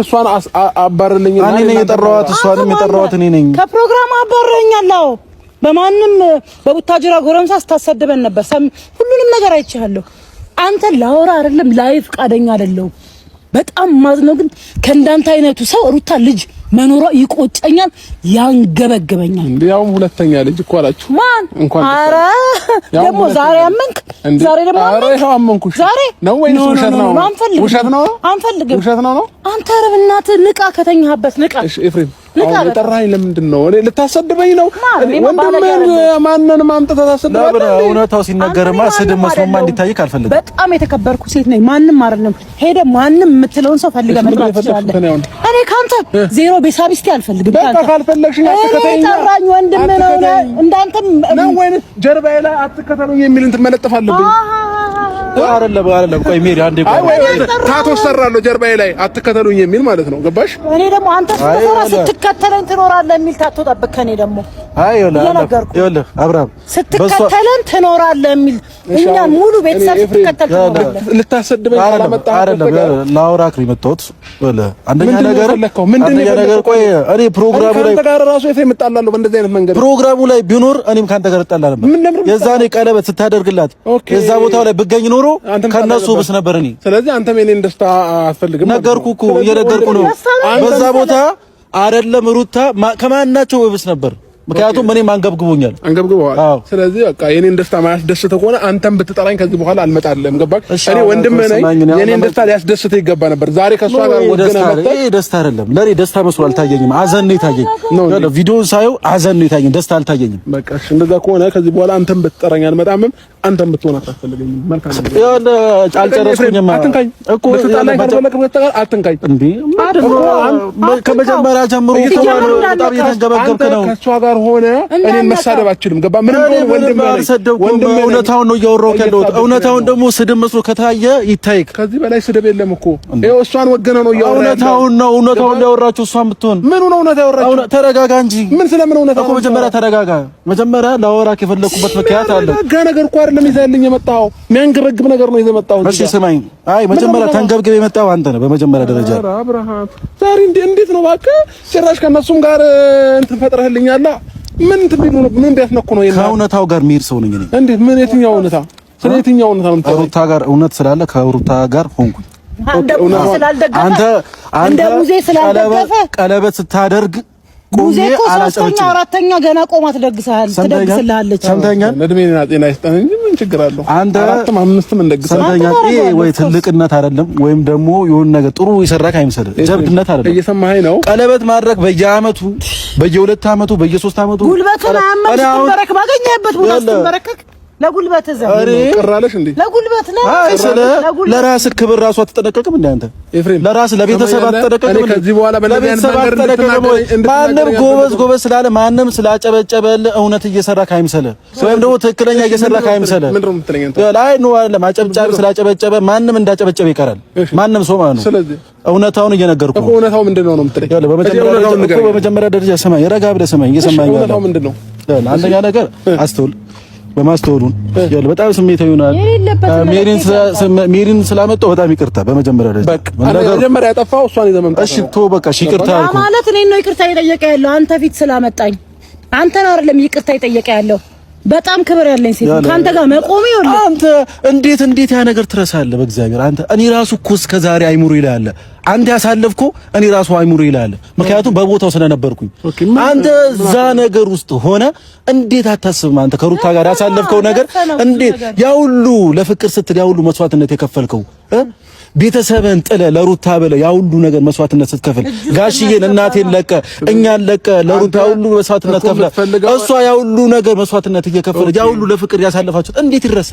እሷን አባረልኝ እኔ ነኝ የጠራኋት እሷንም የጠራኋት እኔ ነኝ ከፕሮግራም አባረኛለሁ በማንም በቡታጅራ ጎረምሳ ስታሰደበን ነበር ሁሉንም ነገር አይቻለሁ አንተ ላወራ አይደለም ላይ ፍቃደኛ አይደለም በጣም ማዝነው ግን ከእንዳንተ አይነቱ ሰው ሩታ ልጅ መኖሯ ይቆጨኛል ያንገበገበኛል እንዴያውም ሁለተኛ ልጅ እኮ አላችሁ ማን አረ ደሞ ዛሬ አመንክ ዛሬ ደሞ አረ ይሄው አመንኩሽ ዛሬ ነው ወይስ ውሸት ነው ውሸት ነው አንፈልግም ውሸት ነው አንተ ረብናት ንቃ ከተኛበት ንቃ እሺ ኤፍሬም አሁን የጠራኸኝ ለምንድን ነው እኔ ልታሰድበኝ ነው ወንድሜን ማንንም አምጥተህ ታሰድባለህ እውነታው ሲነገርማ ስድብ መስሎማ እንዲታይክ አልፈልግም በጣም የተከበርኩ ሴት ነኝ ማንንም አይደለም ሄደ ማንንም የምትለውን ሰው ፈልገህ መጥራት ትችላለህ እኔ ካንተ ዜሮ ቤሳቢስቲ አልፈልግም በቃ ካልፈለግሽኝ አትከተይኝ ጠራኝ ወንድሜ ነው እንዳንተም ነው ወይስ ጀርባዬ ላይ አትከተሉኝ የሚል እንትን መለጠፍ አለብኝ አይደለም ቆይ ሜሪ አንዴ ቆይ ታቶ ሰራለሁ ጀርባዬ ላይ አትከተሉኝ የሚል ማለት ነው ገባሽ እኔ ደግሞ አንተ ስትከተለን ትኖራለህ የሚል ታቶ ጠብቅ ከኔ ደግሞ አይ ይኸውልህ አብርሃም ስትከተለን ትኖራለህ የሚል እኛ ሙሉ ቤተሰብ ስትከተል ትኖራለህ ልታሰድበኝ አላመጣህ አይደለም ላውራክ የመጣሁት አንደኛ ነገር ቆይ እኔ ፕሮግራሙ ላይ ጋር ራሱ ኤፍሬም እጣላለሁ በእንደዚህ አይነት መንገድ ፕሮግራሙ ላይ ቢኖር እኔም ካንተ ጋር እጣላለሁ የዛኔ ቀለበት ስታደርግላት የዛ ቦታው ላይ ብገኝ ኖሮ ከነሱ ብስ ነበር እኔ ስለዚህ አንተም የኔን ደስታ አትፈልግም ነገርኩህ እኮ እየነገርኩህ ነው በዛ ቦታ አይደለም ሩታ ከማናቸው ብስ ነበር ምክንያቱም እኔም አንገብግቦኛል ስለዚህ በቃ የኔን ደስታ ማያስደስተው ከሆነ አንተም ብትጠራኝ ከዚህ በኋላ አልመጣልም ገባክ እኔ ወንድም ነኝ የኔን ደስታ ሊያስደስተው ይገባ ነበር ዛሬ ከሷ ጋር ወደናለህ ይሄ ደስታ አይደለም ለኔ ደስታ መስሎ አልታየኝም አዘን ነው የታየኝ ቪዲዮውን ሳየው አዘን ነው የታየኝ ደስታ አልታየኝም በቃ እሺ እንደዛ ከሆነ ከዚህ በኋላ አንተም ብትጠራኝ አልመጣም አንተም ብትሆን አታስፈልገኝም መልካም ነው ያለ አልጨረስኩኝማ አትንካኝ እኮ ልትጣላኝ ካልፈለክ በስተቀር አትንካኝ እንዴ ከመጀመሪያ ጀምሮ በጣም የተንገበገብክ ነው ከሷ ጋር ሆነ እኔን መሳደብ አትችልም ገባ ምንም ወንድም እውነታውን ነው እያወራሁ ያለሁት እውነታውን ደግሞ ስድብ መስሎ ከታየ ይታይክ ከዚህ በላይ ስድብ የለም እኮ ይኸው እሷን ወገነ ነው እያወራሁ እውነታውን ያወራችሁ እሷን ብትሆን ምን ነው እውነታ ያወራችሁ ተረጋጋ እንጂ ምን ስለምን እውነታ እኮ መጀመሪያ ተረጋጋ መጀመሪያ ላወራክ የፈለኩበት ምክንያት አለ ነገር እኮ አይደለም ይዘህልኝ የመጣው የሚያንገበግብ ነገር ነው ይዘህ የመጣው እሺ ስማኝ አይ መጀመሪያ ተንገብግብ የመጣው አንተ ነህ በመጀመሪያ ደረጃ አብርሃም ዛሬ እንዴት ነው እባክህ ጭራሽ ከነሱም ጋር እንትን ፈጥረህልኛል ምን ትብሉ ነው ምን ቢያስነኩ ነው ከእውነታው ጋር የሚሄድ ሰው ነኝ እኔ እንዴት ምን የትኛው እውነታ ስለ የትኛው እውነታ ነው ከሩታ ጋር እውነት ስላለ ከሩታ ጋር ሆንኩኝ አንተ ሙዜ ስላልደገፈ ቀለበት ስታደርግ ሙዜ እኮ ሶስተኛ አራተኛ ገና ቆማ ትደግስልሃለች ሰምተኛል እድሜና ጤና ይስጠን እንጂ ምን ችግር አለው አንተ አራትም አምስትም እንደግሳለህ ይሄ ወይ ትልቅነት አይደለም ወይም ደግሞ የሆነ ነገር ጥሩ ይሰራክ አይመስልህ ጀብድነት አይደለም እየሰማኸኝ ነው ቀለበት ማድረግ በየአመቱ በየ2 አመቱ በየ3 አመቱ ጉልበቱን አመንበረክ ባገኘበት ቦታ ስትበረከክ ለጉልበት ዘ ቀራለሽ እንዴ ለጉልበት ነው አይ ለራስ ክብር ራሱ አትጠነቀቅም እንዴ አንተ ኤፍሬም ለራስ ለቤተሰብ አትጠነቀቅም እኔ ከዚህ በኋላ በለያን ነገር ማንም ጎበዝ ስላለ ማንም ስላጨበጨበል እውነት እየሰራክ አይምሰልህ ወይም ደግሞ ትክክለኛ እየሰራክ አይምሰልህ ምን ነው የምትለኝ አንተ ላይ ነው አይደለም አጨብጫቢ ስላጨበጨበ ማንም እንዳጨበጨበ ይቀራል ማንም ሰው ማለት ነው ስለዚህ እውነታውን እየነገርኩ ነው እውነታው ምንድነው ነው የምትለኝ በመጀመሪያ ደረጃ ሰማኝ ረጋ ብለህ ሰማኝ እየሰማኝ ነው እውነታው ምንድነው አንደኛ ነገር አስተውል በማስተውሉን ያለ በጣም ስሜታዊ ይሆናል ሜሪን ስላመጣው በጣም ይቅርታ በመጀመሪያ ደረጃ በቃ በመጀመሪያ ያጠፋው እሷን ይዘመን እሺ በቃ ይቅርታ አልኩ ማለት እኔ ነው ይቅርታ የጠየቀ ያለው አንተ ፊት ስላመጣኝ አንተን አይደለም ይቅርታ የጠየቀ ያለው በጣም ክብር ያለኝ ሴት ካንተ ጋር መቆም ይኸውልህ አንተ እንዴት ያ ነገር ትረሳለህ በእግዚአብሔር አንተ እኔ ራሱ እኮ እስከ ዛሬ አይሙሩ ይላል አንተ ያሳለፍከው እኔ ራሱ አይሙሩ ይላል ምክንያቱም በቦታው ስለነበርኩኝ አንተ እዛ ነገር ውስጥ ሆነ እንዴት አታስብም አንተ ከሩታ ጋር ያሳለፍከው ነገር እንዴት ያ ሁሉ ለፍቅር ስትል ያ ሁሉ መስዋዕትነት የከፈልከው ቤተሰብን ጥለ ለሩታ በለ ያ ሁሉ ነገር መስዋዕትነት ስትከፍል ጋሽዬን እናቴን ለቀ እኛን ለቀ ለሩታ ሁሉ መስዋዕትነት ከፍለ እሷ ያ ሁሉ ነገር መስዋዕትነት እየከፈለ ያ ሁሉ ለፍቅር ያሳለፋችሁት እንዴት ይረሳል